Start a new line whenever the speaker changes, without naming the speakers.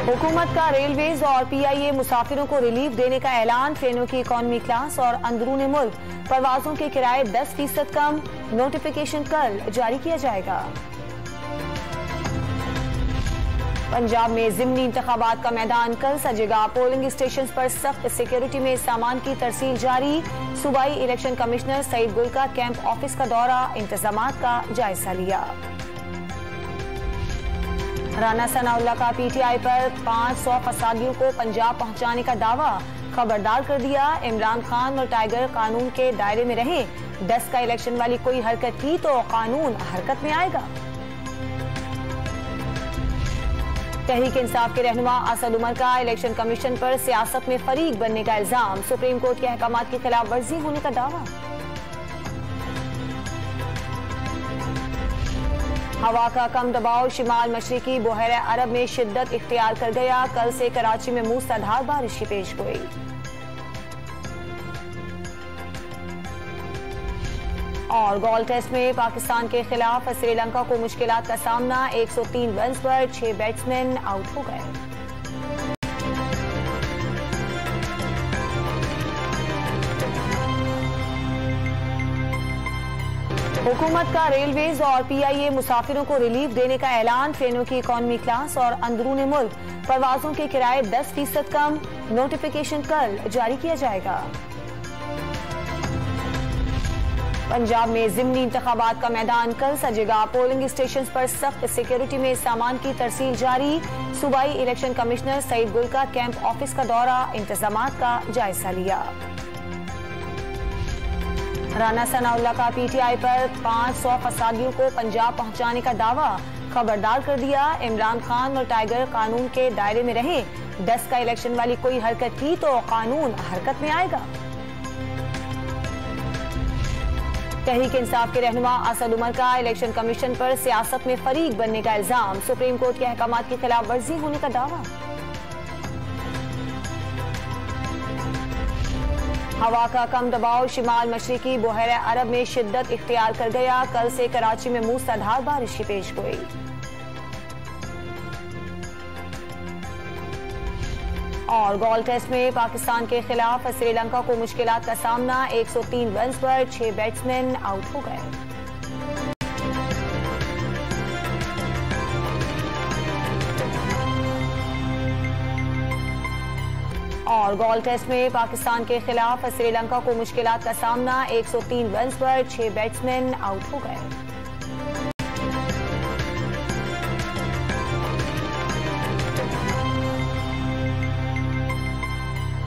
हुकूमत का रेलवेज और पीआईए मुसाफिरों को रिलीफ देने का ऐलान। ट्रेनों की इकॉनमी क्लास और अंदरूनी मुल्क परवाजों के किराए 10% कम। नोटिफिकेशन कल जारी किया जाएगा। पंजाब में जिमनी इंतखाबात का मैदान कल सजेगा। पोलिंग स्टेशन पर सख्त सिक्योरिटी में सामान की तरसील जारी। सूबाई इलेक्शन कमिश्नर सईद गुल का कैंप ऑफिस का दौरा, इंतजामात का जायजा लिया। राना सनाउल्लाह का पीटीआई पर 500 फसादियों को पंजाब पहुंचाने का दावा, खबरदार कर दिया। इमरान खान और टाइगर कानून के दायरे में रहें। 10 का इलेक्शन वाली कोई हरकत की तो कानून हरकत में आएगा। तहरीक इंसाफ के रहनुमा असद उमर का इलेक्शन कमीशन पर सियासत में फरीक बनने का इल्जाम। सुप्रीम कोर्ट के अहकामात की खिलाफ वर्जी होने का दावा। हवा का कम दबाव शिमाल मशरिकी बुहैरे अरब में शिद्दत इख्तियार कर गया। कल से कराची में मूसलाधार बारिश की पेशगोई। और गोल्ड टेस्ट में पाकिस्तान के खिलाफ श्रीलंका को मुश्किलात का सामना। 103 रन्स पर 6 बैट्समैन आउट हो गए। हुकूमत का रेलवेज और पीआईए मुसाफिरों को रिलीफ देने का ऐलान। ट्रेनों की इकॉनमी क्लास और अंदरूनी मुल्क परवाजों के किराए 10% कम। नोटिफिकेशन कल जारी किया जाएगा। पंजाब में जिमनी इंतखाबात का मैदान कल सजेगा। पोलिंग स्टेशन पर सख्त सिक्योरिटी में सामान की तरसील जारी। सूबाई इलेक्शन कमिश्नर सईद गुल का कैंप ऑफिस का दौरा, इंतजामात का जायजा लिया। राना सनाउल्लाह का पीटीआई पर 500 फसादियों को पंजाब पहुंचाने का दावा, खबरदार कर दिया। इमरान खान और टाइगर कानून के दायरे में रहें। 10 का इलेक्शन वाली कोई हरकत की तो कानून हरकत में आएगा। तहरीक इंसाफ के रहनुमा असद उमर का इलेक्शन कमीशन पर सियासत में फरीक बनने का इल्जाम। सुप्रीम कोर्ट के अहकामात की खिलाफ वर्जी होने का दावा। हवा का कम दबाव शिमाल मशरिकी बुहैरे अरब में शिद्दत इख्तियार कर गया। कल से कराची में मूसलाधार बारिश की पेशगोई। और गोल्ड टेस्ट में पाकिस्तान के खिलाफ श्रीलंका को मुश्किलात का सामना। 103 रन्स पर 6 बैट्समैन आउट हो गए। और गोल्ड टेस्ट में पाकिस्तान के खिलाफ श्रीलंका को मुश्किलात का सामना। 103 रन्स पर 6 बैट्समैन आउट हो गए।